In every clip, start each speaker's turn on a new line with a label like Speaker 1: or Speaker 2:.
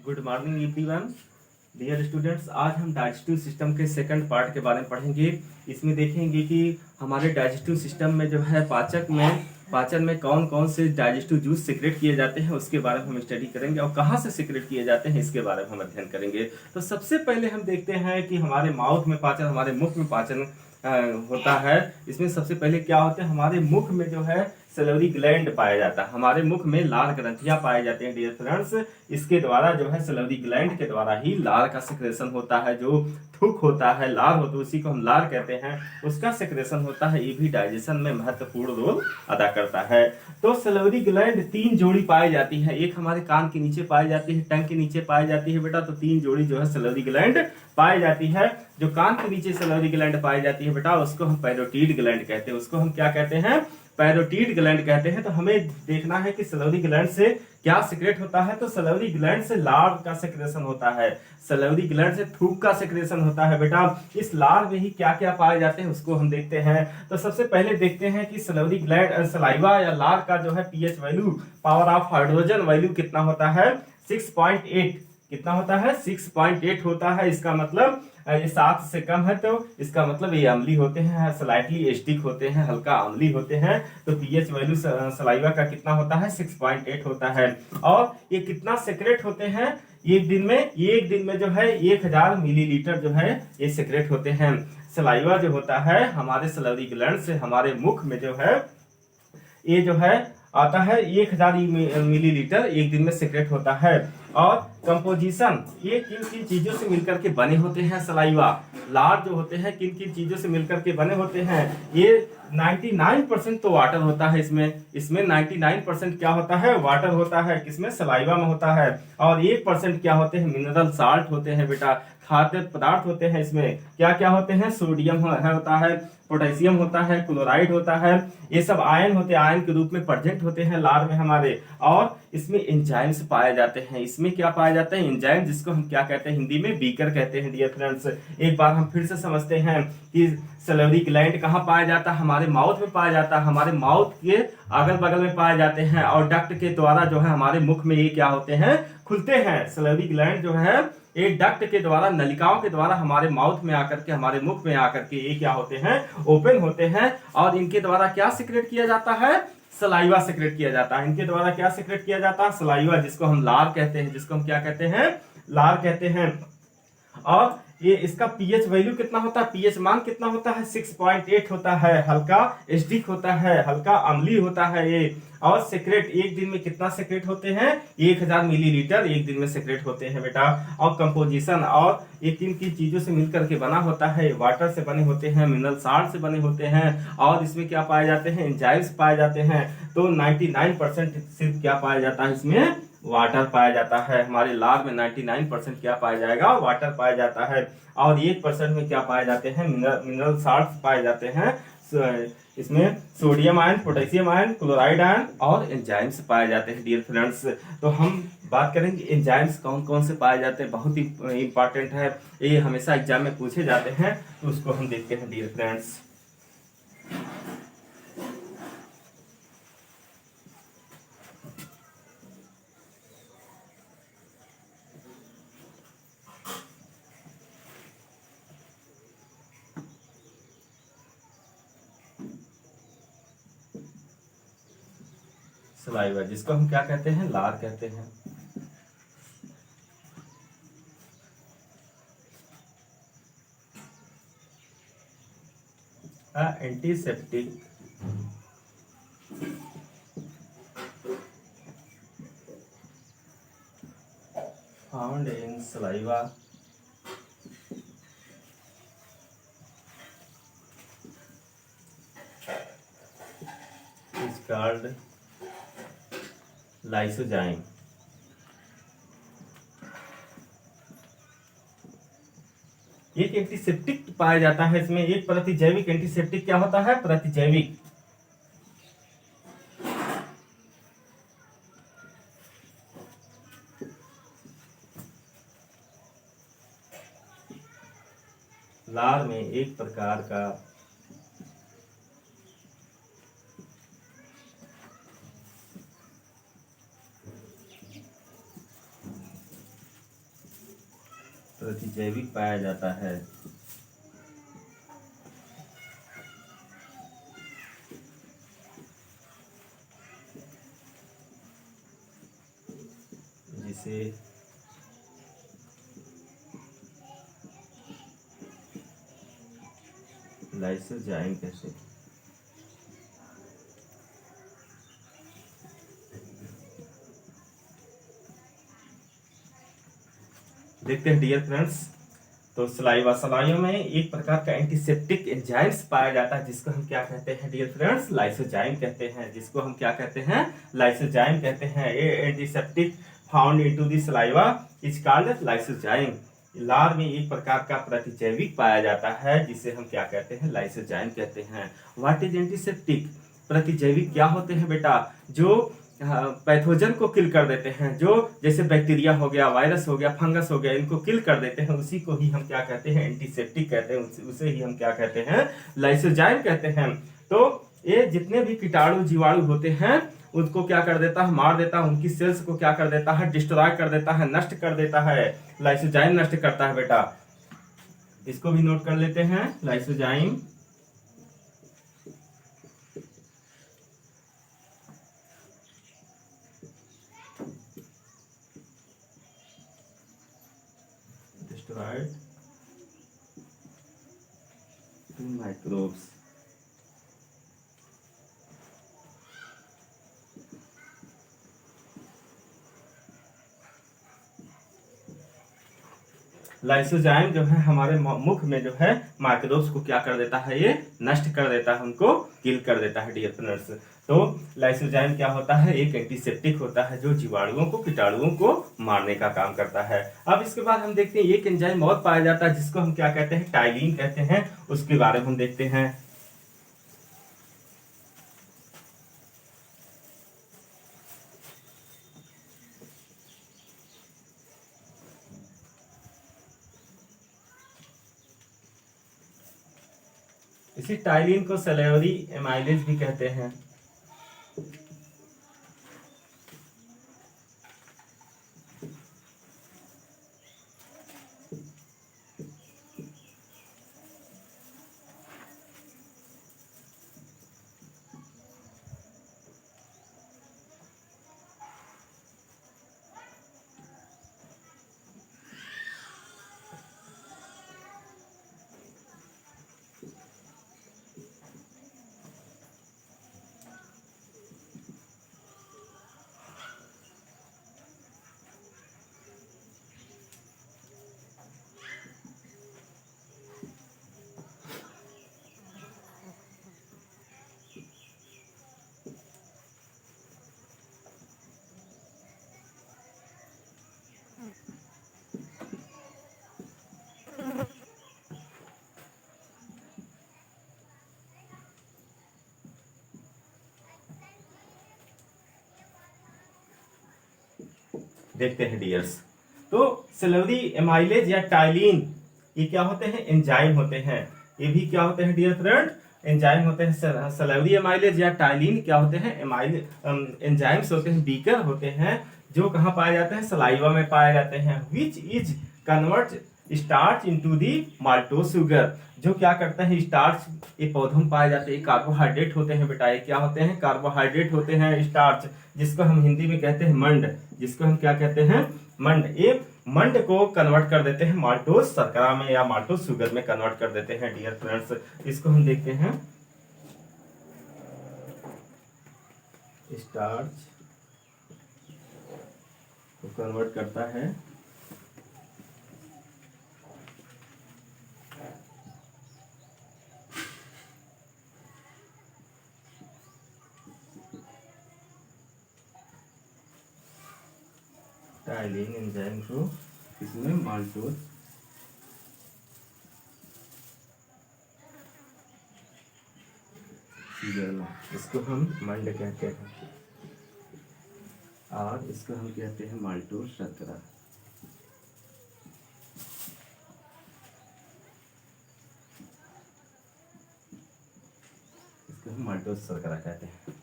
Speaker 1: Good morning everyone. Dear students, आज हम digestive system के सेकंड पार्ट के बारे में पढ़ेंगे। इसमें देखेंगे कि हमारे डाइजेस्टिव सिस्टम में जो है पाचन में कौन कौन से डाइजेस्टिव जूस सिक्रेट किए जाते हैं उसके बारे में हम स्टडी करेंगे और कहाँ से सिक्रेट किए जाते हैं इसके बारे में हम अध्ययन करेंगे। तो सबसे पहले हम देखते हैं कि हमारे माउथ में पाचन, हमारे मुख में पाचन होता है। इसमें सबसे पहले क्या होता है, हमारे मुख में जो है सैलिवरी ग्लैंड पाया जाता है। हमारे मुख में लार ग्रंथियां पाए जाते हैं डियर फ्रेंड्स। इसके द्वारा जो है सैलिवरी ग्लैंड के द्वारा ही लार का सिक्रेशन होता है। जो थूक होता है, लार होता है, उसी को हम लार कहते हैं, उसका सिक्रेशन होता है। ये भी डाइजेशन में महत्वपूर्ण रोल अदा करता है। तो सैलिवरी ग्लैंड 3 जोड़ी पाई जाती है। एक हमारे कान के नीचे पाई जाती है, टंग के नीचे पाई जाती है बेटा। तो 3 जोड़ी जो है सैलिवरी ग्लैंड पाई जाती है। जो कान के नीचे सैलिवरी ग्लैंड पाई जाती है बेटा, उसको हम पैरोटीड ग्लैंड कहते हैं। उसको हम क्या कहते हैं? पैरोटीड ग्लैंड कहते हैं। तो हमें देखना है कि सैलिवरी ग्लैंड से क्या सिक्रेट होता है। तो सैलिवरी ग्लैंड से लार का सिक्रेशन होता है, सैलिवरी ग्लैंड से थूक का सिक्रेशन होता है बेटा। इस लार में ही क्या क्या पाए जाते हैं उसको हम देखते हैं। तो सबसे पहले देखते हैं कि सैलिवरी ग्लैंड सलाइवा या लार का जो है pH value, power of hydrogen value कितना होता है? 6.8। कितना होता है? 6.8 होता है। इसका मतलब ये 7 से कम है तो इसका मतलब ये अम्लीय होते हैं, स्लाइटली एसिडिक होते हैं, हल्का अम्लीय होते हैं। तो पीएच वैल्यू सलाइवा का कितना होता है? 6.8 होता है। और ये कितना सेक्रेट होते हैं? एक दिन में जो है 1000 मिलीलीटर जो है ये सेक्रेट होते हैं। सलाइवा जो होता है हमारे सैलिवरी ग्लैंड से हमारे मुख में जो है ये जो है आता है 1000 मिलीलीटर एक दिन में सेक्रेट होता है। और कंपोजिशन, ये किन किन चीजों से मिलकर के बने होते हैं? सलाइवा, लार जो होते हैं किन किन चीजों से मिलकर के बने होते हैं? ये 99% तो वाटर होता है। इसमें 99% क्या होता है? वाटर होता है। किसमें? सलाइवा में होता है। और 1% क्या होते हैं? मिनरल साल्ट होते हैं बेटा, खाद्य पदार्थ होते हैं। इसमें क्या क्या होते हैं? सोडियम होता है, पोटेशियम होता है, क्लोराइड होता है। ये सब आयन होते हैं, आयन के रूप में प्रेजेंट होते हैं लार में हमारे। और इसमें एंजाइम्स पाए जाते हैं। इसमें क्या पाया जाता है? एंजाइम, जिसको हम क्या कहते हैं? हिंदी में बीकर कहते हैं डियर फ्रेंड्स। एक बार हम फिर से समझते हैं कि सैलिवरी ग्लैंड कहाँ पाया जाता है? हमारे माउथ में पाया जाता है। हमारे माउथ के अगल बगल में पाए जाते हैं और डक्ट के द्वारा जो है हमारे मुख में ये क्या होते हैं? खुलते हैं। सैलिवरी ग्लैंड जो है एक डक्ट के द्वारा, नलिकाओं के द्वारा हमारे माउथ में आकर के, हमारे मुख में आकर के ये क्या होते हैं? ओपन होते हैं। और इनके द्वारा क्या सिक्रेट किया जाता है? सलाइवा सिक्रेट किया जाता है। इनके द्वारा क्या सिक्रेट किया जाता है? सलाइवा, जिसको हम लार कहते हैं, जिसको हम क्या कहते हैं? लार कहते हैं। और ये इसका पीएच वैल्यू कितना होता है? पीएच मान कितना होता है? 6.8 होता है। हल्का एसिडिक होता है, हल्का अम्लीय होता है ये। और सेक्रेट एक दिन में कितना सेक्रेट होते हैं? 1000 मिलीलीटर एक दिन में सेक्रेट होते हैं बेटा। और कंपोजिशन, और ये किन किन चीजों से मिलकर के बना होता है? वाटर से बने होते हैं, मिनरल साल्ट से बने होते हैं। और इसमें क्या पाए जाते हैं? एंजाइम्स पाए जाते हैं। तो 99% सिर्फ क्या पाया जाता है? इसमें वाटर पाया जाता है। हमारे लार में 99% क्या पाया जाएगा? वाटर पाया जाता है। और 1% में क्या पाए जाते हैं? मिनरल साल्ट पाए जाते हैं। इसमें sodium ion, potassium ion, chloride ion और एंजाइम्स पाए जाते हैं डियर फ्रेंड्स। तो हम बात करेंगे एंजाइम्स कौन कौन से पाए जाते हैं। बहुत ही इंपॉर्टेंट है, ये हमेशा एग्जाम में पूछे जाते हैं। तो उसको हम देखते हैं डियर फ्रेंड्स। सलाइवा, जिसको हम क्या कहते हैं? लार कहते हैं। Antiseptic found in saliva is called lysozyme. एक एंटीसेप्टिक पाया जाता है इसमें। एक प्रतिजैविक एंटीसेप्टिक क्या होता है? प्रतिजैविक। लार में एक प्रकार का प्रतिजैविक पाया जाता है। जिसे लाइसोजाइम कहते हैं। देखते हैं डियर फ्रेंड्स, तो सलाइवा में एक प्रकार का एंटीसेप्टिक एंजाइम्स पाया जाता है जिसको हम क्या कहते हैं डियर फ्रेंड्स, लाइसोजाइम कहते हैं। जिसको हम क्या कहते हैं, लाइसोजाइम कहते हैं। ये antiseptic found into the saliva is called lysozyme. लार में एक प्रकार का प्रतिजैविक पाया जाता है जिसे हम क्या कहते हैं, लाइसोजाइम कहते हैं। What is antiseptic? प्रतिजैविक क्या होते हैं बेटा? जो पैथोजन को किल कर देते हैं, जो जैसे बैक्टीरिया हो गया, वायरस हो गया, फंगस हो गया, इनको किल कर देते हैं, उसी को ही हम क्या कहते हैं, एंटीसेप्टिक कहते हैं। उसे ही हम क्या कहते हैं, लाइसोजाइम कहते हैं। तो ये जितने भी कीटाणु जीवाणु होते हैं उनको क्या कर देता है, मार देता है। उनकी सेल्स को क्या कर देता है, डिस्ट्रॉय कर देता है, नष्ट कर देता है। लाइसोजाइम नष्ट करता है बेटा। इसको भी नोट कर लेते हैं, lysozyme destroyed to microbes। Lysozyme जो है हमारे मुख में जो है माइक्रोब्स को क्या कर देता है, ये नष्ट कर देता है, उनको किल कर देता है डियर फ्रेंड्स। तो लाइसोजाइम क्या होता है, एक एंटीसेप्टिक होता है जो जीवाणुओं को, कीटाणुओं को मारने का काम करता है। अब इसके बाद हम देखते हैं एक एंजाइम और पाया जाता है जिसको हम क्या कहते हैं, टाइलिन कहते हैं। उसके बारे में हम देखते हैं। इसी टाइलिन को सैलिवरी एमाइलेज भी कहते हैं। देखते हैं डियर्स, तो सैलिवरी एमाइलेज या टाइलिन ये क्या होते हैं, एंजाइम होते हैं। ये भी क्या होते हैं डियर फ्रेंड, एंजाइम होते हैं। सैलिवरी एमाइलेज या टाइलिन क्या होते हैं, एंजाइम्स होते हैं, बीकर होते हैं, जो कहाँ पाए जाते हैं, सलाइवा में पाए जाते हैं। Which is convert starch into the maltose sugar, जो क्या करते हैं, स्टार्च ये पौधों में पाए जाते हैं, कार्बोहाइड्रेट होते हैं बेटा। ये क्या होते हैं, कार्बोहाइड्रेट होते हैं, स्टार्च, जिसको हम हिंदी में कहते हैं मंड। जिसको हम क्या कहते हैं, मंड। ये मंड को कन्वर्ट कर देते हैं माल्टोज शर्करा में या माल्टोज शुगर में कन्वर्ट कर देते हैं डियर फ्रेंड्स। इसको हम देखते हैं, स्टार्च को कन्वर्ट करता है टाइलिन एंजाइम को इसमें माल्टोज शुगर में। इसको हम मंड कहते हैं और इसको हम कहते हैं माल्टोज शर्करा। इसको हम माल्टोज शर्करा कहते हैं।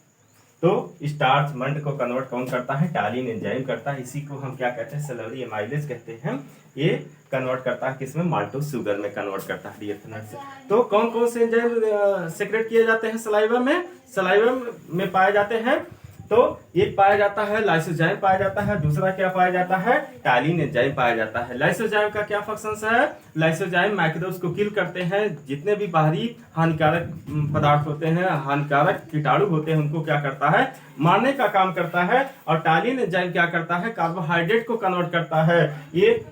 Speaker 1: तो स्टार्च मंड को कन्वर्ट कौन करता है, टालिन एंजाइम करता है। इसी को हम क्या कहते हैं, सैलरी एमाइलेज कहते हैं। ये कन्वर्ट करता है किसमें, माल्टोज शुगर में कन्वर्ट करता है डियर फ्रेंड्स। तो कौन कौन से एंजाइम सेक्रेट किए जाते हैं सलाइवा में, सलाइवा में पाए जाते हैं। तो एक पाया जाता है लाइसोजाइम पाया जाता है, दूसरा क्या पाया जाता है, टालिन एंजाइम पाया जाता है। लाइसोजाइम का क्या फंक्शन है, लाइसोजाइम माइक्रोब्स को किल करते हैं, जितने भी बाहरी हानिकारक पदार्थ होते हैं, हानिकारक कीटाणु होते हैं, उनको क्या करता है, मारने का काम करता है। और टालिन एंजाइम क्या करता है, कार्बोहाइड्रेट को कन्वर्ट करता है। ये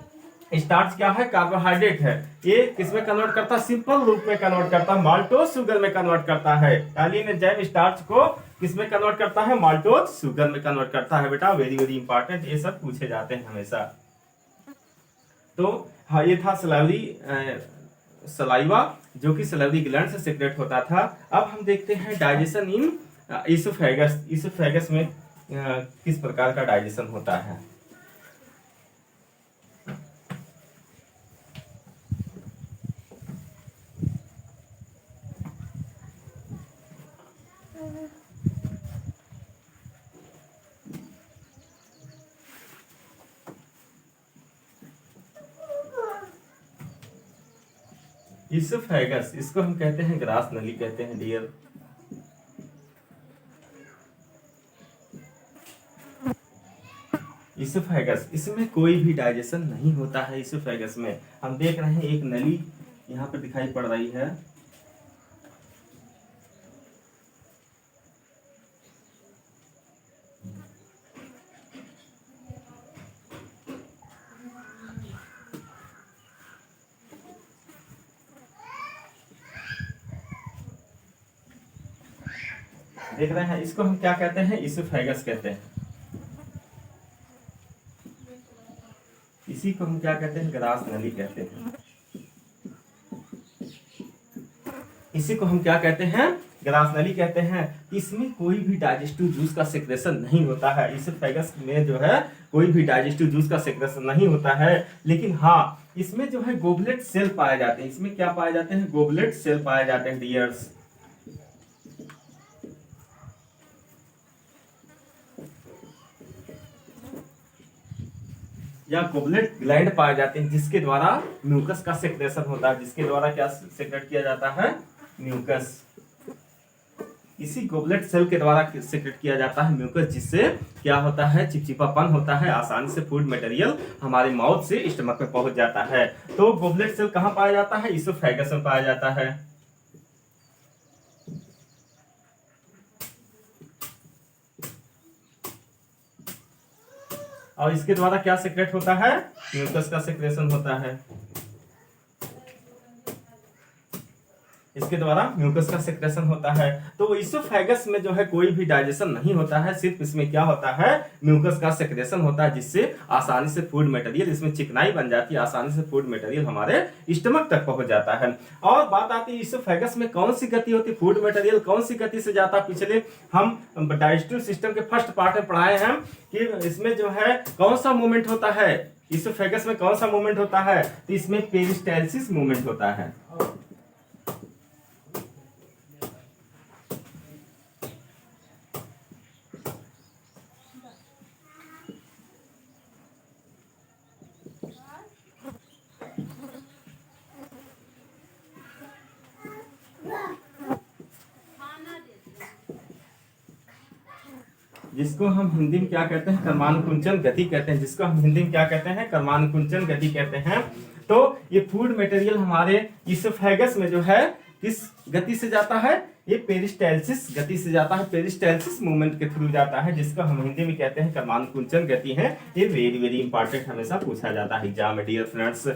Speaker 1: स्टार्च क्या है, कार्बोहाइड्रेट है, ये किसमें कन्वर्ट करता है, सिंपल रूप में कन्वर्ट करता है, माल्टोज शुगर में कन्वर्ट करता है। टालिन एंजाइम स्टार्च को किसमें कन्वर्ट करता है, माल्टोज शुगर में कन्वर्ट करता है। बेटा वेरी वेरी इंपॉर्टेंट, ये सब पूछे जाते हैं हमेशा। तो हाँ, ये था सलाइवा जो कि सलाइवरी ग्लैंड से सेक्रेट होता था। अब हम देखते हैं डाइजेशन इन इसोफेगस। इसोफेगस में किस प्रकार का डाइजेशन होता है। इसोफेगस, इसको हम कहते हैं ग्रास नली कहते हैं डियर। इसोफेगस, इसमें कोई भी डाइजेशन नहीं होता है। इसोफेगस में हम देख रहे हैं एक नली यहाँ पर दिखाई पड़ रही है। देख रहे हैं, इसको हम क्या कहते हैं, इसोफेगस कहते हैं। इसी को हम क्या कहते हैं, ग्रास नली कहते हैं। इसी को हम क्या कहते हैं, ग्रास नली कहते हैं। इसमें कोई भी डाइजेस्टिव जूस का सेक्रेशन नहीं होता है। इसोफेगस में जो है कोई भी डाइजेस्टिव जूस का सेक्रेशन नहीं होता है। लेकिन हाँ, इसमें जो है गोबलेट सेल पाए जाते हैं। इसमें क्या पाए जाते हैं, गोबलेट सेल पाए जाते हैं डियर्स। या गोबलेट ग्लैंड पाए जाते हैं, जिसके द्वारा म्यूकस का सेक्रेशन होता है। जिसके द्वारा क्या सेक्रेट किया जाता है, म्यूकस। इसी गोबलेट सेल के द्वारा सेक्रेट किया जाता है म्यूकस, जिससे क्या होता है, चिपचिपापन होता है, आसानी से फूड मटेरियल हमारे माउथ से स्टमक में पहुंच जाता है। तो गोबलेट सेल कहाँ पाया जाता है, इसोफेगस में पाया जाता है। और इसके द्वारा क्या सेक्रेट होता है, म्यूकस का सेक्रेशन होता है। इसके द्वारा म्यूकस का सेक्रेशन होता है। तो इसोफेगस में जो है कोई भी डाइजेशन नहीं होता है, सिर्फ इसमें क्या होता है, म्यूकस का सेक्रेशन होता है, जिससे आसानी से फूड मटेरियल, इसमें चिकनाई बन जाती है, आसानी से फूड मटेरियल हमारे स्टमक तक पहुंच जाता है। और बात आती है इसोफेगस में कौन सी गति होती है, फूड मटेरियल कौन सी गति से जाता है। पिछले हम डाइजेस्टिव सिस्टम के फर्स्ट पार्ट में पढ़ाए हैं कि इसमें जो है कौन सा मूवमेंट होता है, इसोफेगस में कौन सा मूवमेंट होता है, तो इसमें पेरिस्टाल्सिस मूवमेंट होता है। जिसको हम हिंदी में क्या कहते हैं, कर्मानुकुंचन गति कहते हैं। जिसको हम हिंदी में क्या कहते हैं, कर्मानुकुंचन गति कहते हैं। तो ये फूड मटेरियल हमारे इसोफेगस में जो है किस गति से जाता है, ये पेरिस्टाल्सिस गति से जाता है, पेरिस्टाल्सिस मूवमेंट के थ्रू जाता है, जिसको हम हिंदी में कहते हैं कर्मानुकुंचन गति है। ये वेरी वेरी इंपॉर्टेंट हमेशा पूछा जाता है एग्जाम में डियर फ्रेंड्स।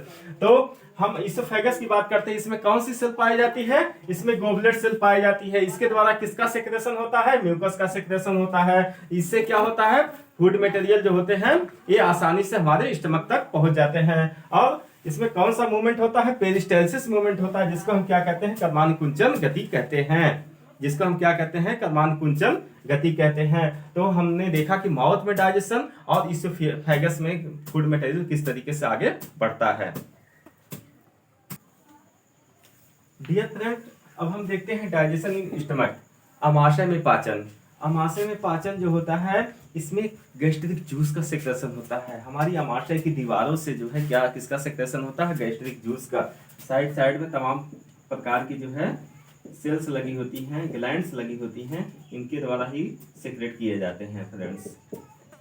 Speaker 1: तो हम इसोफेगस की बात करते हैं, इसमें कौन सी सेल पाई जाती है, इसमें गोबलेट सेल पाई जाती है। इसके द्वारा किसका सेक्रेशन होता है, म्यूकस का सेक्रेशन होता है। इससे क्या होता है, फूड मटेरियल जो होते हैं ये आसानी से हमारे स्टमक तक पहुंच जाते हैं। और इसमें कौन सा मूवमेंट होता है, पेरिस्टाल्सिस मूवमेंट होता है, जिसको हम क्या कहते हैं, कर्मानुकुंचन गति कहते हैं। जिसको हम क्या कहते हैं, कर्मानुकुंचन गति कहते हैं। तो हमने देखा कि माउथ में डाइजेशन और इसोफेगस में फूड मटेरियल किस तरीके से आगे बढ़ता है। डियर फ्रेंड, अब हम देखते हैं डाइजेशन इन स्टमक, आमाशय में पाचन। आमाशय में पाचन जो होता है इसमें गैस्ट्रिक जूस का सेक्रेशन होता है। हमारी आमाशय की दीवारों से जो है क्या किसका सेक्रेशन होता है, गैस्ट्रिक जूस का। साइड साइड में तमाम प्रकार की जो है सेल्स लगी होती हैं, ग्लैंड्स लगी होती हैं, इनके द्वारा ही सेक्रेट किए जाते हैं फ्रेंड्स।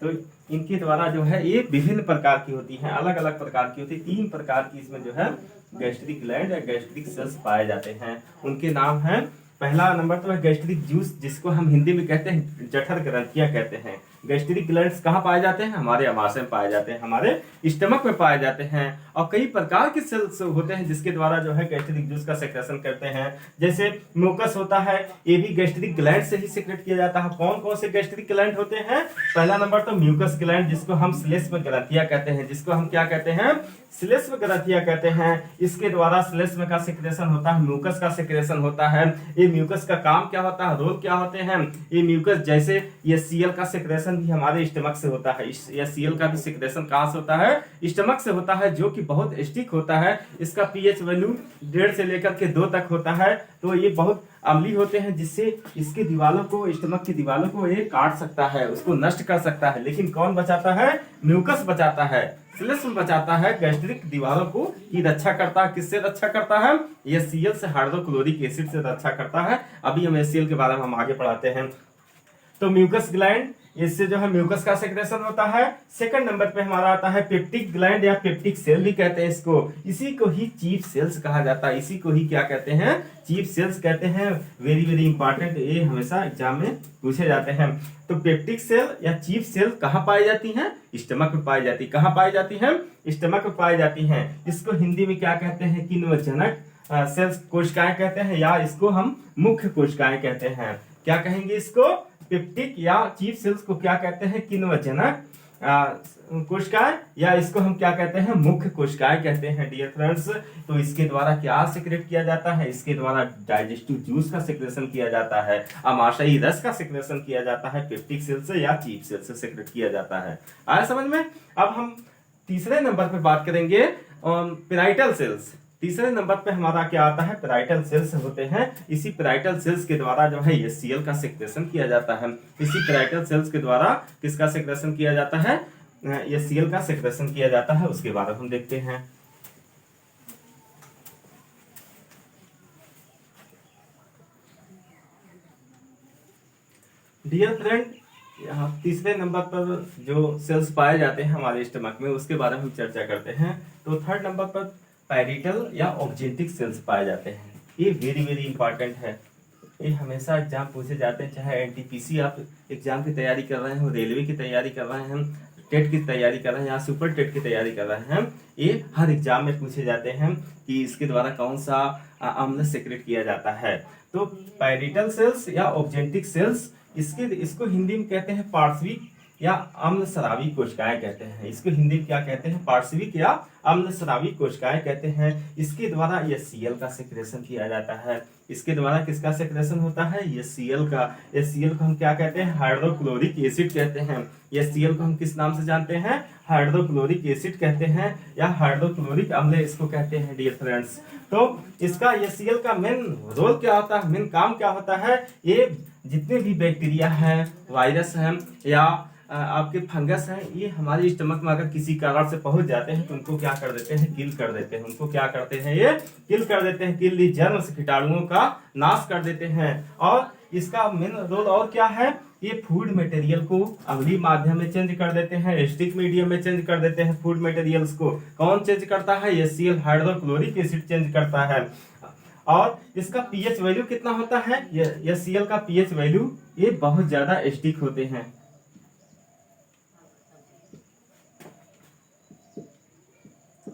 Speaker 1: तो इनके द्वारा जो है ये विभिन्न प्रकार की होती हैं, अलग अलग प्रकार की होती है। 3 प्रकार की इसमें जो है गैस्ट्रिक ग्लैंड या गैस्ट्रिक सेल्स पाए जाते हैं। उनके नाम हैं, पहला नंबर तो है गैस्ट्रिक जूस, जिसको हम हिंदी में कहते हैं जठर ग्रंथियां कहते हैं। गैस्ट्रिक ग्लैंड्स कहाँ पाए जाते हैं, हमारे आमाशय में पाए जाते हैं, हमारे स्टमक में पाए जाते हैं। और कई प्रकार के सेल्स होते हैं जिसके द्वारा जो है गैस्ट्रिक जूस का सेक्रेशन करते हैं। जैसे म्यूकस होता है, ये भी गैस्ट्रिक ग्लैंड से ही सेक्रेट किया जाता है। कौन कौन से गैस्ट्रिक ग्लैंड होते हैं, पहला नंबर तो म्यूकस ग्लैंड, जिसको हम श्लेष्म ग्रंथियां कहते हैं, जिसको हम क्या कहते हैं, श्लेष्म ग्रंथियां कहते हैं। इसके द्वारा श्लेष्म का सेक्रेशन होता है, म्यूकस का सेक्रेशन होता है। ये म्यूकस का काम क्या होता है, रोल क्या होते हैं, ये म्यूकस जैसे ये सीएल का सेक्रेशन भी हमारे स्टमक से होता है। ये सीएल का भी सेक्रेशन कहाँ से होता है, स्टमक से होता है, जो कि बहुत स्टिक होता है। इसका पीएच वैल्यू 1.5 से लेकर के 2 तक होता है। तो ये बहुत अम्लीय होते हैं, जिससे इसके दीवारों को, स्टमक की दीवारों को ये काट सकता है, उसको नष्ट कर सकता है। लेकिन कौन बचाता है, म्यूकस बचाता है, श्लेष्म बचाता है, गैस्ट्रिक दीवारों को की रक्षा करता है। किससे रक्षा करता है, ये सीएल से, हाइड्रोक्लोरिक एसिड से रक्षा करता है। अभी हम एसीएल के बारे में हम आगे पढ़ाते हैं। तो म्यूकस ग्लैंड, इससे जो है म्यूकस का सेक्रेशन होता है। सेकंड नंबर पे हमारा आता है पेप्टिक ग्लैंड या पेप्टिक सेल भी कहते हैं इसको। इसी को ही चीफ सेल्स कहा जाता है, इसी को ही क्या कहते हैं, चीफ सेल्स कहते हैं। वेरी वेरी इंपॉर्टेंट, ये हमेशा एग्जाम में पूछे जाते हैं। तो पेप्टिक सेल या चीफ सेल कहाँ पाई जाती हैं, स्टमक में पाई जाती है। कहाँ पाई जाती है, स्टमक में पाई जाती हैं। इसको हिंदी में क्या कहते हैं, किण्वजनक सेल्स कोशिकाएं कहते हैं, या इसको हम मुख्य कोशिकाएं कहते हैं। क्या कहेंगे इसको, पेप्टिक या चीफ सेल्स को क्या कहते हैं, किण्वजनक कोशिकाएं, या इसको हम क्या कहते हैं, मुख्य कोशिकाएं कहते हैं डियर फ्रेंड्स। तो इसके द्वारा क्या सेक्रेट किया जाता है, इसके द्वारा डाइजेस्टिव जूस का सेक्रेशन किया जाता है, आमाशयी रस का सेक्रेशन किया जाता है, पेप्टिक सेल से या चीफ सेल से सेक्रेट किया जाता है। आया समझ में। अब हम तीसरे नंबर पे बात करेंगे पेराइटल सेल्स। तीसरे नंबर पे हमारा क्या आता है, पेराइटल सेल्स होते हैं। इसी पेराइटल सेल्स के द्वारा जो है ये सीएल का सेक्रेशन किया जाता है। इसी पेराइटल सेल्स के द्वारा किसका सेक्रेशन किया जाता है, ये सीएल का सेक्रेशन किया जाता है। उसके बारे में हम देखते हैं। डियर फ्रेंड, यहाँ तीसरे नंबर पर जो सेल्स पाए जाते हैं हमारे स्टमक में, उसके बारे में हम चर्चा करते हैं। तो थर्ड नंबर पर पैरिटल या ऑब्जेक्टिव सेल्स पाए जाते हैं। ये वेरी वेरी इंपॉर्टेंट है, ये हमेशा एग्जाम पूछे जाते हैं। चाहे एनटीपीसी आप एग्जाम की तैयारी कर रहे हो, रेलवे की तैयारी कर रहे हैं, टेट की तैयारी कर रहे हैं या सुपर टेट की तैयारी कर रहे हैं, ये हर एग्जाम में पूछे जाते हैं कि इसके द्वारा कौन सा अम्ल सेक्रेट किया जाता है। तो पैरिटल सेल्स या ऑब्जेक्टिव सेल्स, इसको हिंदी में कहते हैं पार्श्विक या अम्ल स्रावी कोशिकाएं कहते हैं। इसको हिंदी में क्या कहते हैं, पार्श्विक या अम्ल स्रावी कोशिकाएं कहते हैं। इसके द्वारा ये सीएल का सेक्रेशन किया जाता है। इसके द्वारा किसका सेक्रेशन होता है, ये सीएल का। ये सीएल को हम क्या कहते हैं, हाइड्रोक्लोरिक एसिड कहते हैं। ये सीएल को हम किस नाम से जानते हैं, हाइड्रोक्लोरिक एसिड कहते हैं या हाइड्रोक्लोरिक अम्ल इसको कहते हैं डियर फ्रेंड्स। तो इसका ये सीएल का मेन रोल क्या होता है, मेन काम क्या होता है, ये जितने भी बैक्टीरिया हैं, वायरस हैं या आपके फंगस हैं, ये हमारे स्टमक में अगर किसी कारण से पहुंच जाते हैं तो उनको क्या कर देते हैं, किल कर देते हैं। उनको क्या करते हैं, ये किल कर देते हैं, किल जर्म से कीटाणुओं का नाश कर देते हैं। और इसका मेन रोल और क्या है, ये फूड मटेरियल को अम्लीय माध्यम में चेंज कर देते हैं, एसिडिक मीडियम में चेंज कर देते हैं। फूड मटेरियल्स को कौन चेंज करता है, ये सीएल हाइड्रोक्लोरिक एसिड चेंज करता है। और इसका पीएच वैल्यू कितना होता है, ये सीएल का पीएच वैल्यू ये बहुत ज्यादा एसिडिक होते हैं।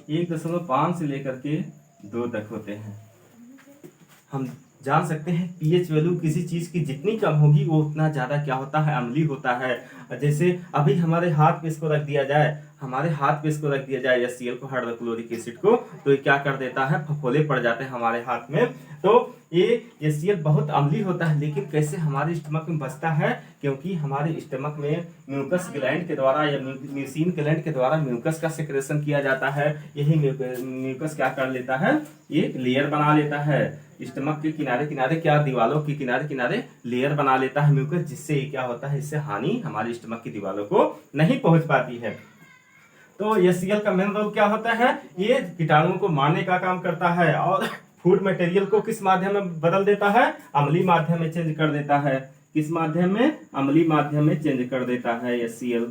Speaker 1: 1.5 से लेकर के 2 तक होते हैं। हम जान सकते हैं पीएच वैल्यू किसी चीज की जितनी कम होगी वो उतना ज्यादा क्या होता है, अम्लीय होता है। जैसे अभी हमारे हाथ पे इसको रख दिया जाए, या सीएल को, हाइड्रोक्लोरिक एसिड को, तो ये क्या कर देता है, फफोले पड़ जाते हैं हमारे हाथ में। तो ये HCl बहुत अम्लीय होता है, लेकिन कैसे हमारे स्टमक में बचता है, क्योंकि हमारे स्टमक में म्यूकस ग्लैंड के द्वारा या म्यूसिन ग्लैंड के द्वारा म्यूकस का सेक्रेशन किया जाता है। यही म्यूकस क्या कर लेता है, ये लेयर बना लेता है स्टमक के किनारे किनारे, क्या दीवारों के किनारे किनारे लेयर बना लेता है म्यूकस, जिससे क्या होता है, इससे हानि हमारे स्टमक की दीवारों को नहीं पहुंच पाती है। तो HCl का मेन रोल क्या होता है, ये कीटाणुओं को मारने का काम करता है और फूड मटेरियल को किस माध्यम में बदल देता है, अम्लीय माध्यम में चेंज कर देता है। किस माध्यम में, अम्लीय माध्यम में चेंज कर देता है HCl,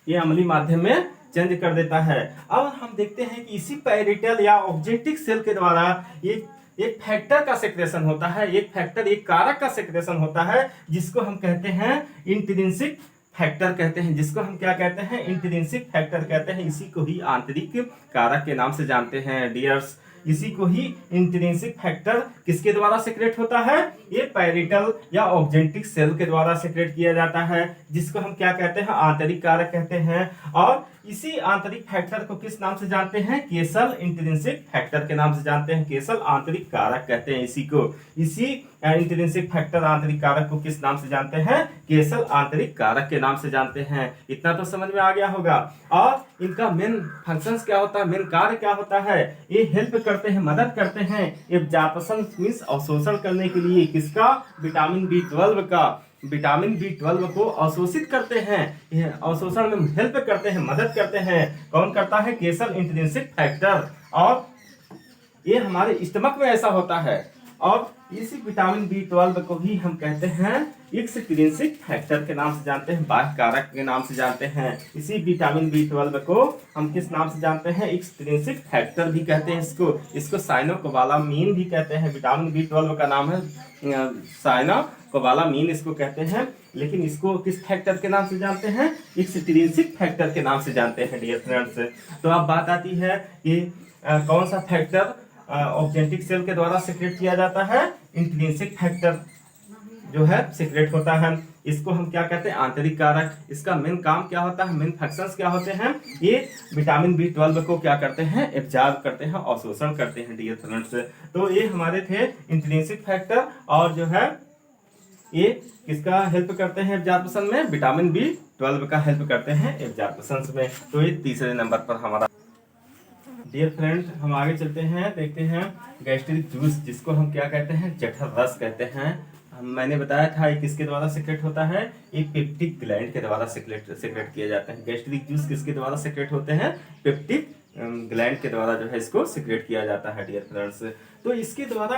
Speaker 1: ये अम्लीय माध्यम में चेंज कर देता है। अब हम देखते हैं कि इसी पैरिटल या ऑब्जेक्टिव सेल के द्वारा एक फैक्टर का सेक्रेशन होता है, एक फैक्टर, एक कारक का सेक्रेशन होता है, जिसको हम कहते हैं इंट्रिंसिक फैक्टर कहते हैं, जिसको हम क्या कहते हैं, इंट्रिंसिक फैक्टर कहते हैं। इसी को ही आंतरिक कारक के नाम से जानते हैं डियर्स। इसी को ही इंट्रिंसिक फैक्टर किसके द्वारा सेक्रेट होता है, ये पैरिटल या ऑब्जेक्टिव सेल के द्वारा सेक्रेट किया जाता है, जिसको हम क्या कहते हैं, आंतरिक कारक कहते हैं। और इसी आंतरिक फैक्टर को किस नाम से जानते हैं, केसल इंट्रिंसिक फैक्टर के नाम से जानते हैं, केसल आंतरिक कारक कहते हैं इसी को। इसी इंट्रिंसिक फैक्टर आंतरिक कारक को किस नाम से जानते हैं, केसल आंतरिक कारक के नाम से जानते हैं। इतना तो समझ में आ गया होगा। और इनका मेन फंक्शंस क्या होता है, मेन कार्य क्या होता है, ये हेल्प करते हैं, मदद करते हैं एब्जॉर्प्शन मींस अवशोषण करने के लिए, किसका, विटामिन B12 का। विटामिन B12 को अवशोषित करते हैं, अवशोषण में हेल्प करते हैं, मदद करते हैं। कौन करता है, केसल इंट्रिंसिक फैक्टर। और ये हमारे स्टमक में ऐसा होता है। और इसी विटामिन B12 को ही हम कहते हैं एक्सट्रिंसिक फैक्टर के नाम से जानते हैं, बाह्य कारक के नाम से जानते हैं। इसी विटामिन B12 को हम किस नाम से जानते हैं, एक्सट्रिंसिक फैक्टर भी कहते हैं इसको साइनोकोबालामीन भी कहते हैं। विटामिन B12 का नाम है साइनोकोबालामीन इसको कहते हैं, लेकिन इसको किस फैक्टर के नाम से जानते हैं, एक्सट्रिंसिक फैक्टर के नाम से जानते हैं डियर फ्रेंड्स। तो अब बात आती है कि कौन सा फैक्टर ऑब्जेक्टिव सेल के द्वारा सेक्रेट किया जाता है, इंट्रिंसिक फैक्टर जो है सेक्रेट होता है। इसको हम क्या कहते हैं, आंतरिक कारक। इसका मेन काम क्या होता है, मेन फंक्शंस क्या होते हैं, ये विटामिन B12 को क्या करते हैं, एब्जॉर्ब करते हैं, अवशोषण करते हैं डियर फ्रेंड्स। तो ये हमारे थे इंट्रिंसिक फैक्टर, और जो है ये किसका हेल्प करते हैं एब्जॉर्प्शन में, विटामिन B12 का हेल्प करते हैं एब्जॉर्प्शन में। तो ये तीसरे नंबर पर हमारा। डियर फ्रेंड, हम आगे चलते हैं, देखते हैं गैस्ट्रिक जूस, जिसको हम क्या कहते हैं, जठर रस कहते हैं। मैंने बताया था ये किसके द्वारा सेक्रेट होता है, ये पेप्टिक ग्लैंड के द्वारा सेक्रेट किया जाता है। गैस्ट्रिक जूस किसके द्वारा सेक्रेट होते हैं, पेप्टिक ग्लैंड के द्वारा जो है इसको सेक्रेट किया जाता है डियर फ्रेंड्स। तो इसके द्वारा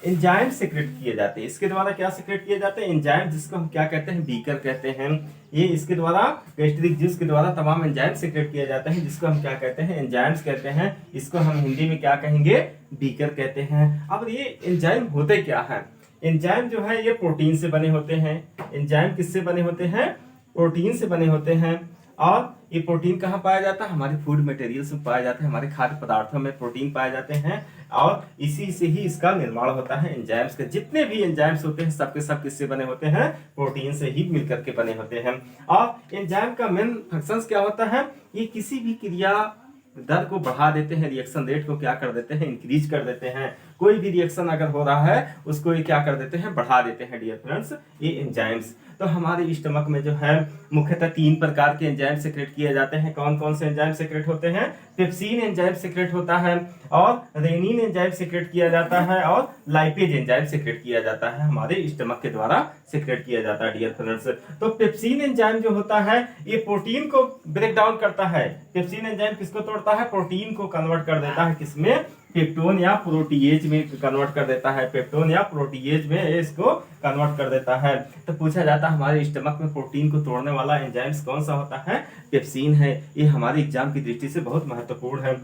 Speaker 1: एंजाइम सेक्रेट किए जाते हैं। इसके द्वारा क्या सेक्रेट किए जाते हैं, एंजाइम, जिसको हम क्या कहते हैं, बीकर कहते हैं। ये इसके द्वारा, गैस्ट्रिक जूस के द्वारा तमाम एंजाइम सेक्रेट किए जाते हैं, जिसको हम क्या कहते हैं, एंजाइम्स कहते हैं। इसको हम हिंदी में क्या कहेंगे, बीकर कहते हैं। अब ये एंजाइम होते क्या है, एंजाइम जो है ये प्रोटीन से बने होते हैं। एंजाइम किससे बने होते हैं, प्रोटीन से बने होते हैं। और ये प्रोटीन कहाँ पाया जाता है, हमारे फूड मटेरियल्स में पाया जाता है, हमारे खाद्य पदार्थों में प्रोटीन पाए जाते हैं, और इसी से ही इसका निर्माण होता है। एंजाइम्स के जितने भी एंजाइम्स होते हैं सबके सब किससे बने होते हैं, प्रोटीन से ही मिलकर के बने होते हैं। और एंजाइम का मेन फंक्शंस क्या होता है, ये किसी भी क्रिया दर को बढ़ा देते हैं, रिएक्शन रेट को क्या कर देते हैं, इंक्रीज कर देते हैं। कोई भी रिएक्शन अगर हो रहा है उसको ये क्या कर देते हैं, बढ़ा देते हैं डियर फ्रेंड्स, ये एंजाइम्स। तो हमारे स्टमक में जो है मुख्यतः 3 प्रकार के एंजाइम सेक्रेट किए जाते हैं। कौन कौन से एंजाइम सेक्रेट होते हैं, पेप्सिन एंजाइम सेक्रेट होता है, और रेनिन एंजाइम सेक्रेट किया जाता है, और लाइपेज एंजाइम सेक्रेट किया जाता है, हमारे स्टमक के द्वारा सेक्रेट किया जाता है डियर फ्रेंड्स। तो पेप्सिन एंजाइम जो होता है ये प्रोटीन को ब्रेक डाउन करता है। पेप्सिन एंजाइम किसको तोड़ता है, प्रोटीन को कन्वर्ट कर देता है, किसमें, पेप्टोन या प्रोटीएज में कन्वर्ट कर देता है। पेप्टोन या प्रोटीएज में इसको कन्वर्ट कर देता है। तो पूछा जाता है हमारे स्टमक में प्रोटीन को तोड़ने वाला एंजाइम्स कौन सा होता है, पेप्सिन है। ये हमारे एग्जाम की दृष्टि से बहुत महत्वपूर्ण है।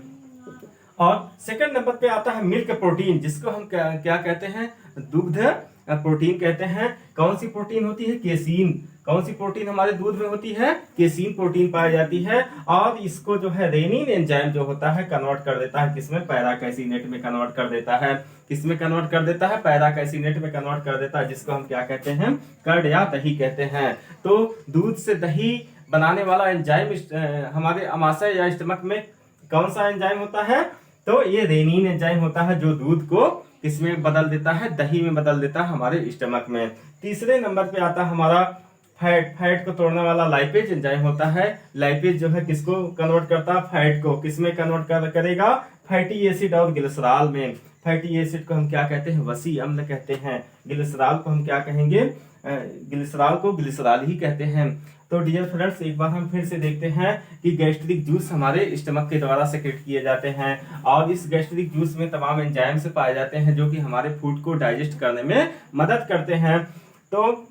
Speaker 1: और सेकंड नंबर पे आता है मिल्क प्रोटीन, जिसको हम क्या कहते हैं, दुग्ध प्रोटीन कहते हैं। कौन सी प्रोटीन होती है, केसीन। कौन सी प्रोटीन हमारे दूध में होती है, केसीन प्रोटीन पाई जाती है। और इसको जो है रेनिन एंजाइम जो होता है कन्वर्ट कर देता है, किसमें, पैराकाइसिनेट में कन्वर्ट कर देता है। किसमें कन्वर्ट कर देता है, पैराकाइसिनेट में कन्वर्ट कर देता है, जिसको हम क्या कहते हैं, कर्ड या दही कहते हैं। तो दूध से दही बनाने वाला एंजाइम हमारे अमाशय या स्टमक में कौन सा एंजाइम होता है, तो ये रेनिन एंजाइम होता है जो दूध को किसमें बदल देता है, दही में बदल देता है हमारे स्टमक में। तीसरे नंबर पे आता है हमारा फैट को तोड़ने वाला लाइपेज एंजाइम होता है। लाइपेज जो है किसको कन्वर्ट करता है, फैट को किसमें कन्वर्ट करेगा, फैटी एसिड और ग्लिसरॉल में। फैटी एसिड को हम क्या कहते हैं, वसी अम्ल कहते हैं। ग्लिसरॉल को हम क्या कहेंगे, ग्लिसरॉल को ग्लिसरॉल ही कहते हैं। तो डियर फ्रेंड्स, एक बार हम फिर से देखते हैं कि गैस्ट्रिक जूस हमारे स्टमक के द्वारा सेक्रेट किए जाते हैं और इस गैस्ट्रिक जूस में तमाम एंजाइम्स पाए जाते हैं जो कि हमारे फूड को डाइजेस्ट करने में मदद करते हैं। तो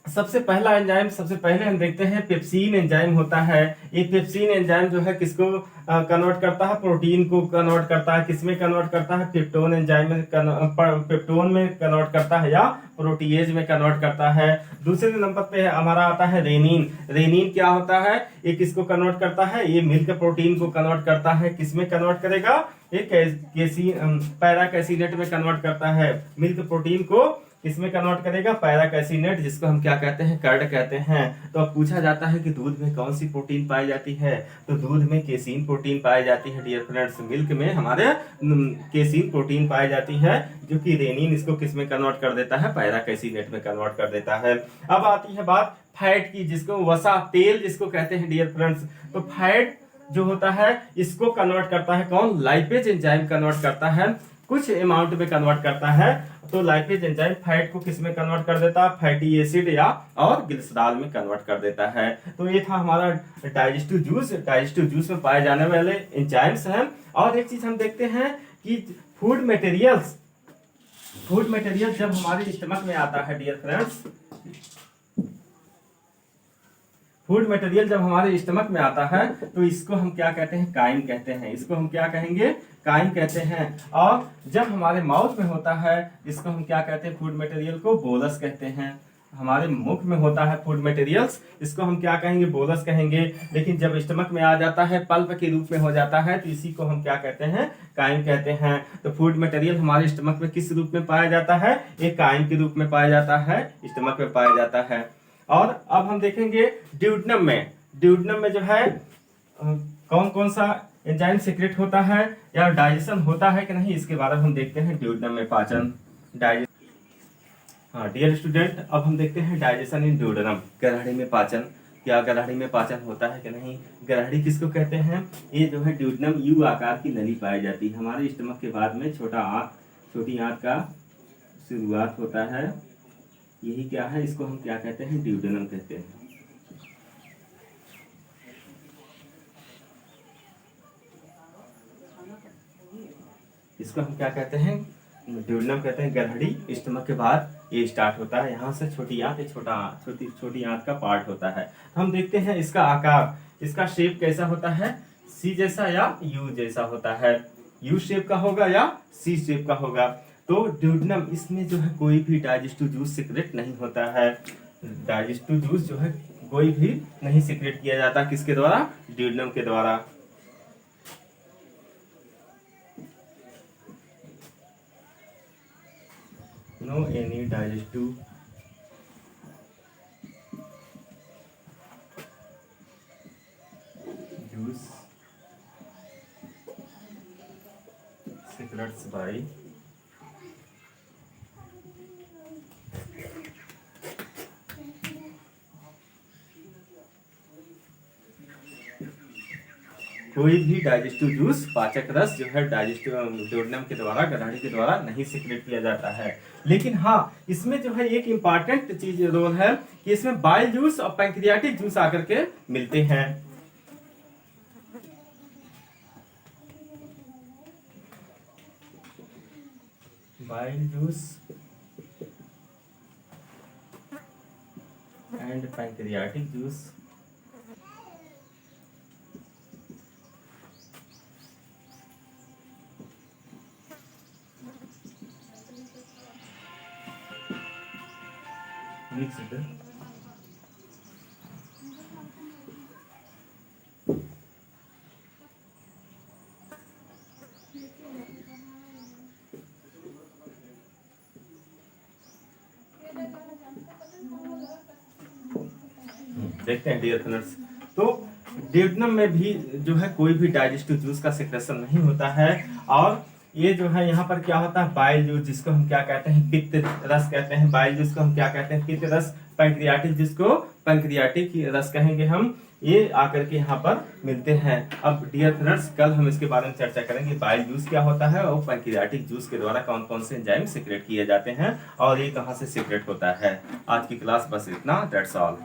Speaker 1: सबसे पहला एंजाइम, सबसे पहले हम देखते हैं पेप्सिन एंजाइम होता है। ये पेप्सिन एंजाइम जो है किसको कन्वर्ट करता है, प्रोटीन को कन्वर्ट करता है। किसमें कन्वर्ट करता है, पेप्टोन एंजाइम में पेप्टोन में कन्वर्ट करता है या प्रोटीएज में कन्वर्ट करता है। दूसरे नंबर पे हमारा आता है रेनिन। रेनिन क्या होता है, ये किसको कन्वर्ट करता है, ये मिल्क प्रोटीन को कन्वर्ट करता है। किसमें कन्वर्ट करेगा, ये पैरा कैसिनेट में कन्वर्ट करता है। मिल्क प्रोटीन को किसमें कन्वर्ट करेगा, पैरा कैसिनेट, जिसको हम क्या कहते हैं, कर्ड कहते हैं। तो अब पूछा जाता है कि दूध में कौन सी प्रोटीन पाई जाती है, तो दूध में केसीन प्रोटीन पाई जाती है डियर फ्रेंड्स। मिल्क में हमारे केसीन प्रोटीन पाई जाती है जो कि रेनिन इसको किसमें कन्वर्ट कर देता है, पैरा कैसिनेट में कन्वर्ट कर देता है। अब आती है बात फैट की, जिसको वसा तेल जिसको कहते हैं डियर फ्रेंड्स। तो फैट जो होता है इसको कन्वर्ट करता है कौन, लाइपेज एंजाइम कन्वर्ट करता है, कुछ अमाउंट में कन्वर्ट करता है। तो लाइपेज एंजाइम फैट को किस में कन्वर्ट कर देता है, फैटी एसिड या और ग्लिसरॉल में कन्वर्ट कर देता है। तो ये था हमारा डाइजेस्टिव जूस। डाइजेस्टिव जूस में पाए जाने वाले एंजाइम्स हैं। और एक चीज हम देखते हैं कि फूड मटेरियल्स जब हमारे स्टमक में आता है डियर फ्रेंड्स, फूड मटेरियल जब हमारे स्टमक में आता है तो इसको हम क्या कहते हैं, काइम कहते हैं। इसको हम क्या कहेंगे, काइम कहते हैं। और जब हमारे माउथ में होता है इसको हम क्या कहते हैं, फूड मटेरियल को बोलस कहते हैं। हमारे मुख में होता है फूड मटेरियल्स, इसको हम क्या कहेंगे, बोलस कहेंगे। लेकिन जब स्टमक में आ जाता है, पल्प के रूप में हो जाता है, तो इसी को हम क्या कहते हैं, काइम कहते हैं। तो फूड मटेरियल हमारे स्टमक में किस रूप में पाया जाता है, एक काइम के रूप में पाया जाता है, स्टमक में पाया जाता है। और अब हम देखेंगे ड्यूडनम में जो है कौन कौन सा एंजाइम सीक्रेट होता है या डाइजेशन होता है कि नहीं, इसके बारे में हम देखते हैं। ड्यूडनम में पाचन, डाइजेशन। हाँ डियर स्टूडेंट, अब हम देखते हैं डाइजेशन इन ड्यूडनम, गरहड़ी में पाचन। क्या गरहड़ी में पाचन होता है कि नहीं, गरहड़ी किसको कहते हैं, ये जो है ड्यूडनम यू आकार की नली पाई जाती है हमारे स्टमक के बाद में। छोटी आंत का शुरुआत होता है, यही क्या है, इसको हम क्या कहते हैं, ड्यूडेनम कहते हैं। इसको हम क्या कहते हैं, ड्यूडेनम कहते हैं। गरहड़ी स्टमक के बाद ये स्टार्ट होता है, यहाँ से छोटी आंत, छोटी आंत का पार्ट होता है। हम देखते हैं इसका आकार, इसका शेप कैसा होता है, सी जैसा या यू जैसा होता है। यू शेप का होगा या सी शेप का होगा। तो ड्यूडेनम, इसमें जो है कोई भी डाइजेस्टिव जूस सीक्रेट नहीं होता है। डाइजेस्टिव जूस जो है कोई भी नहीं सीक्रेट किया जाता, किसके द्वारा, ड्यूडेनम के द्वारा। No any digestive juice secrets by कोई भी डाइजेस्टिव जूस, पाचक रस जो है डाइजेस्टिव ड्यूडेनम के द्वारा, गरहड़ी के द्वारा नहीं सीक्रेट किया जाता है। लेकिन हाँ, इसमें जो है एक इम्पॉर्टेंट चीज रोल है कि इसमें बाइल जूस और पैंक्रियाटिक जूस आकर के मिलते हैं। Bile juice and pancreatic juice mixed देखते हैं डियर फ्रेंड्स। तो ड्यूडेनम में भी जो है कोई भी डाइजेस्टिव जूस का सिक्रेशन नहीं होता है। और ये जो है यहाँ पर क्या होता है, बाइल जूस जिसको हम क्या कहते हैं, पित्त रस कहते हैं। बाइल जूस को हम क्या कहते हैं, पित्त रस। पैंक्रियाटिक जिसको पैंक्रियाटिक रस कहेंगे हम। ये आकर के यहाँ पर मिलते हैं। अब डियर फ्रेंड्स, कल हम इसके बारे में चर्चा करेंगे बाइल जूस क्या होता है और पैंक्रियाटिक जूस के द्वारा कौन कौन से एंजाइम सीक्रेट किए जाते हैं और ये कहाँ से सीक्रेट होता है। आज की क्लास बस इतना, दैट्स ऑल।